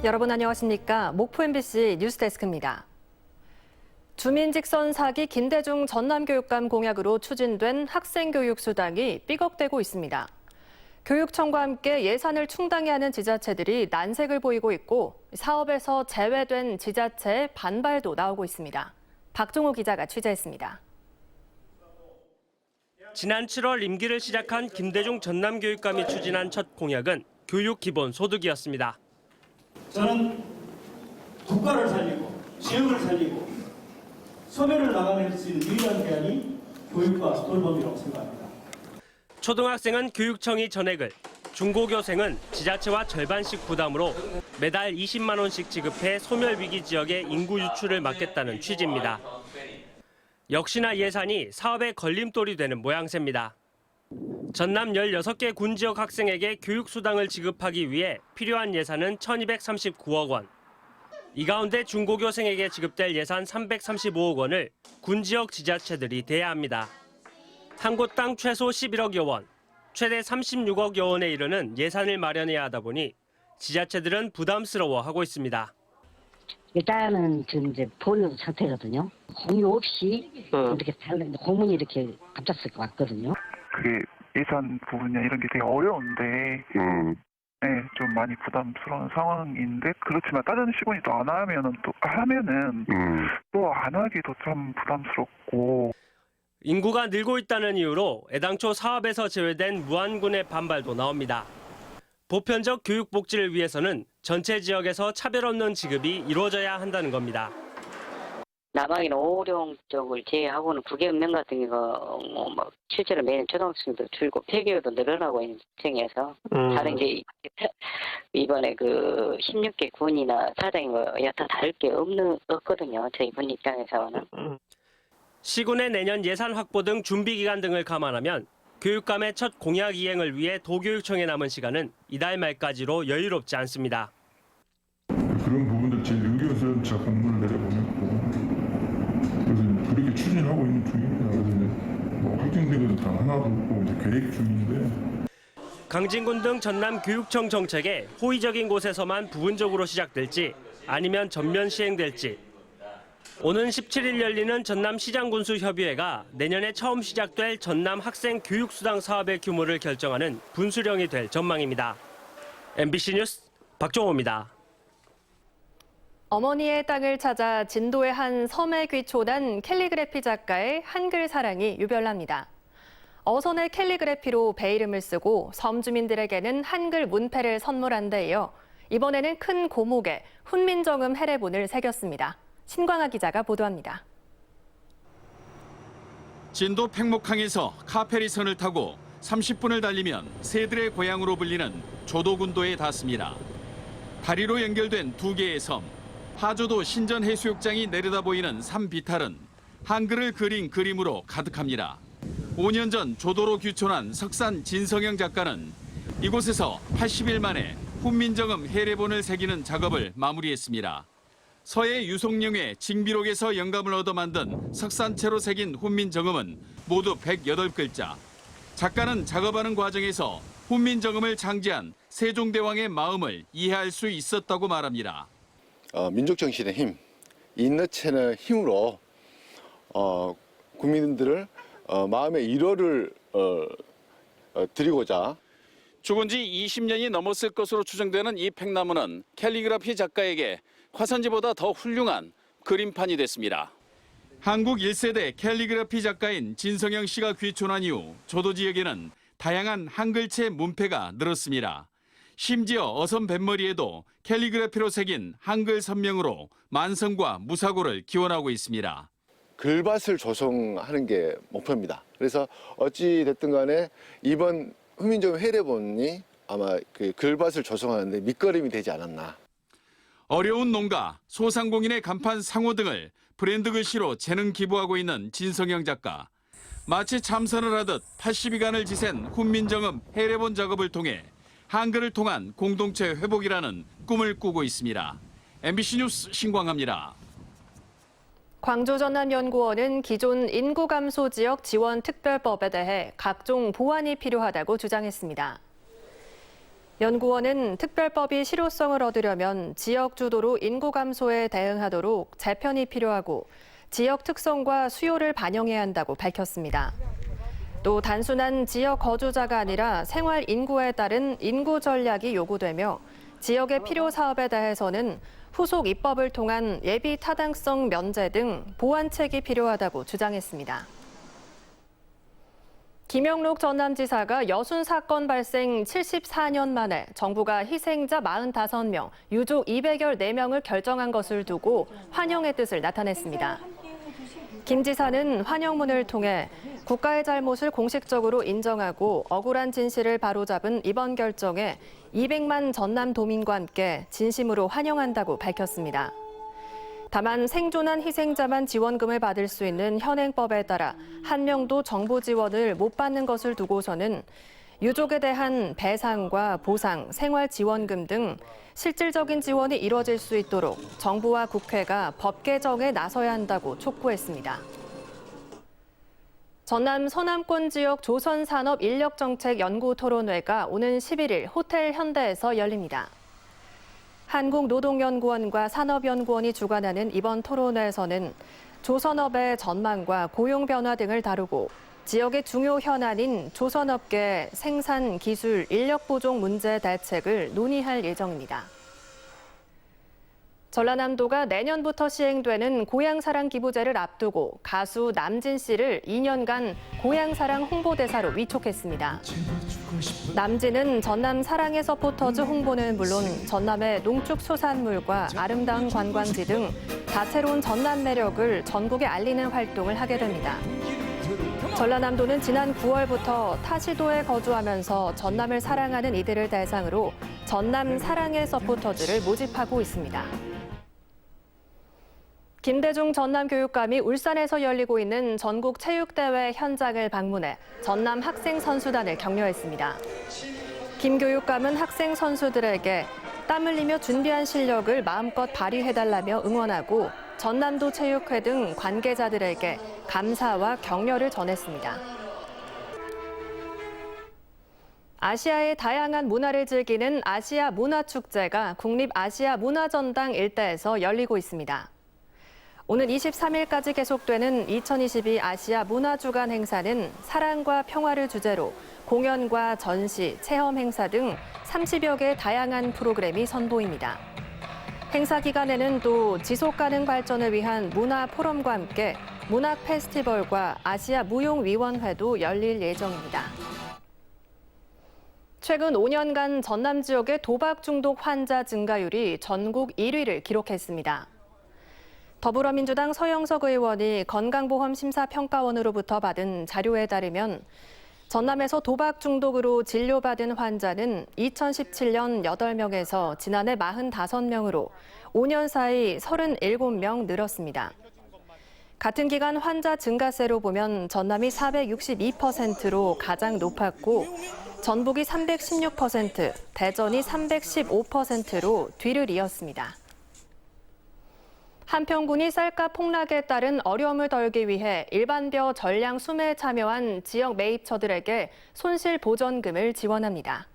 여러분 안녕하십니까? 목포 MBC 뉴스데스크입니다. 주민직선 사기 김대중 전남교육감 공약으로 추진된 학생교육수당이 삐걱대고 있습니다. 교육청과 함께 예산을 충당해야 하는 지자체들이 난색을 보이고 있고 사업에서 제외된 지자체의 반발도 나오고 있습니다. 박종호 기자가 취재했습니다. 지난 7월 임기를 시작한 김대중 전남교육감이 추진한 첫 공약은 교육기본소득이었습니다. 저는 국가를 살리고 지역을 살리고 소멸을 막아낼 수 있는 유일한 대안이 교육과 돌봄이라고 생각합니다. 초등학생은 교육청이 전액을, 중고교생은 지자체와 절반씩 부담으로 매달 20만 원씩 지급해 소멸위기 지역의 인구 유출을 막겠다는 취지입니다. 역시나 예산이 사업의 걸림돌이 되는 모양새입니다. 전남 16개 군지역 학생에게 교육수당을 지급하기 위해 필요한 예산은 1,239억 원. 이 가운데 중고교생에게 지급될 예산 335억 원을 군지역 지자체들이 대야 합니다. 한 곳당 최소 11억여 원, 최대 36억여 원에 이르는 예산을 마련해야 하다 보니 지자체들은 부담스러워하고 있습니다. 일단은 지금 이제 보류 상태거든요. 공유 없이 이렇게 공문이 이렇게 갑작스럽게 왔거든요. 그게 예산 부분이나 이런 게 되게 어려운데, 네, 좀 많이 부담스러운 상황인데, 그렇지만 다른 시군이 또 안 하면은 또 안 하기도 참 부담스럽고. 인구가 늘고 있다는 이유로 애당초 사업에서 제외된 무안군의 반발도 나옵니다. 보편적 교육 복지를 위해서는 전체 지역에서 차별 없는 지급이 이루어져야 한다는 겁니다. 남학이나 오령 쪽을 제외하고는 국외은행 같은 거 실제로 매년 초등학생도 줄고 폐교도 늘어나고 있는 지청에서 다른 게 이번에 그 16개 군이나 사장이 여타 다를 게 없거든요. 저희 군 입장에서는. 시군의 내년 예산 확보 등 준비 기간 등을 감안하면 교육감의 첫 공약 이행을 위해 도교육청에 남은 시간은 이달 말까지로 여유롭지 않습니다. 그런 부분들 제일 의견서차 공문을 내려보냈고 그래서 그렇게 추진하고 있는 중입니다. 그래서 뭐 확정된 것도 단 하나도 없고 이제 계획 중인데. 강진군 등 전남 교육청 정책에 호의적인 곳에서만 부분적으로 시작될지 아니면 전면 시행될지. 오는 17일 열리는 전남시장군수협의회가 내년에 처음 시작될 전남 학생 교육수당 사업의 규모를 결정하는 분수령이 될 전망입니다. MBC 뉴스 박종호입니다. 어머니의 땅을 찾아 진도의 한 섬에 귀촌한 캘리그래피 작가의 한글 사랑이 유별납니다. 어선의 캘리그래피로 배 이름을 쓰고 섬 주민들에게는 한글 문패를 선물한 데 이어 이번에는 큰 고목에 훈민정음 해례본을 새겼습니다. 신광하 기자가 보도합니다. 진도 팽목항에서 카페리선을 타고 30분을 달리면 새들의 고향으로 불리는 조도군도에 닿습니다. 다리로 연결된 두 개의 섬, 하조도 신전해수욕장이 내려다 보이는 삼비탈은 한글을 그린 그림으로 가득합니다. 5년 전 조도로 귀촌한 석산 진성영 작가는 이곳에서 80일 만에 훈민정음 해례본을 새기는 작업을 마무리했습니다. 서해 유송령의 징비록에서 영감을 얻어 만든 석산체로 새긴 훈민정음은 모두 108글자. 작가는 작업하는 과정에서 훈민정음을 창제한 세종대왕의 마음을 이해할 수 있었다고 말합니다. 민족정신의 힘, 인너체의 힘으로 국민들을 마음의 위로를 드리고자. 죽은 지 20년이 넘었을 것으로 추정되는 이 팽나무는 캘리그라피 작가에게 화산지보다 더 훌륭한 그림판이 됐습니다. 한국 1세대 캘리그라피 작가인 진성영 씨가 귀촌한 이후 조도 지역에는 다양한 한글체 문패가 늘었습니다. 심지어 어선 뱃머리에도 캘리그래피로 새긴 한글 선명으로 만성과 무사고를 기원하고 있습니다. 글밭을 조성하는 게 목표입니다. 그래서 어찌 됐든 간에 이번 훈민정음 해례본이 아마 그 글밭을 조성하는데 밑거름이 되지 않았나. 어려운 농가, 소상공인의 간판 상호 등을 브랜드 글씨로 재능 기부하고 있는 진성영 작가. 마치 참선을 하듯 80여간을 지샌 훈민정음 해례본 작업을 통해 한글을 통한 공동체 회복이라는 꿈을 꾸고 있습니다. MBC 뉴스 신광하입니다. 광주전남연구원은 기존 인구 감소 지역 지원 특별법에 대해 각종 보완이 필요하다고 주장했습니다. 연구원은 특별법이 실효성을 얻으려면 지역 주도로 인구 감소에 대응하도록 재편이 필요하고 지역 특성과 수요를 반영해야 한다고 밝혔습니다. 또 단순한 지역 거주자가 아니라 생활 인구에 따른 인구 전략이 요구되며 지역의 필요 사업에 대해서는 후속 입법을 통한 예비 타당성 면제 등 보완책이 필요하다고 주장했습니다. 김영록 전남지사가 여순 사건 발생 74년 만에 정부가 희생자 45명, 유족 214명을 결정한 것을 두고 환영의 뜻을 나타냈습니다. 김 지사는 환영문을 통해 국가의 잘못을 공식적으로 인정하고 억울한 진실을 바로잡은 이번 결정에 200만 전남도민과 함께 진심으로 환영한다고 밝혔습니다. 다만 생존한 희생자만 지원금을 받을 수 있는 현행법에 따라 한 명도 정부 지원을 못 받는 것을 두고서는 유족에 대한 배상과 보상, 생활지원금 등 실질적인 지원이 이뤄질 수 있도록 정부와 국회가 법 개정에 나서야 한다고 촉구했습니다. 전남 서남권 지역 조선산업 인력정책연구토론회가 오는 11일 호텔 현대에서 열립니다. 한국노동연구원과 산업연구원이 주관하는 이번 토론회에서는 조선업의 전망과 고용 변화 등을 다루고 지역의 중요 현안인 조선업계 생산, 기술, 인력 부족 문제 대책을 논의할 예정입니다. 전라남도가 내년부터 시행되는 고향사랑 기부제를 앞두고 가수 남진 씨를 2년간 고향사랑 홍보대사로 위촉했습니다. 남진은 전남 사랑의 서포터즈 홍보는 물론 전남의 농축수산물과 아름다운 관광지 등 다채로운 전남 매력을 전국에 알리는 활동을 하게 됩니다. 전라남도는 지난 9월부터 타시도에 거주하면서 전남을 사랑하는 이들을 대상으로 전남 사랑의 서포터즈를 모집하고 있습니다. 김대중 전남교육감이 울산에서 열리고 있는 전국체육대회 현장을 방문해 전남 학생선수단을 격려했습니다. 김 교육감은 학생 선수들에게 땀 흘리며 준비한 실력을 마음껏 발휘해달라며 응원하고 전남도 체육회 등 관계자들에게 감사와 격려를 전했습니다. 아시아의 다양한 문화를 즐기는 아시아 문화축제가 국립아시아문화전당 일대에서 열리고 있습니다. 오는 23일까지 계속되는 2022 아시아 문화주간 행사는 사랑과 평화를 주제로 공연과 전시, 체험 행사 등 30여 개의 다양한 프로그램이 선보입니다. 행사 기간에는 또 지속가능 발전을 위한 문화 포럼과 함께 문학 페스티벌과 아시아 무용위원회도 열릴 예정입니다. 최근 5년간 전남 지역의 도박 중독 환자 증가율이 전국 1위를 기록했습니다. 더불어민주당 서영석 의원이 건강보험심사평가원으로부터 받은 자료에 따르면 전남에서 도박 중독으로 진료받은 환자는 2017년 8명에서 지난해 45명으로 5년 사이 37명 늘었습니다. 같은 기간 환자 증가세로 보면 전남이 462%로 가장 높았고 전북이 316%, 대전이 315%로 뒤를 이었습니다. 한평군이 쌀값 폭락에 따른 어려움을 덜기 위해 일반벼 전량 수매에 참여한 지역 매입처들에게 손실 보전금을 지원합니다.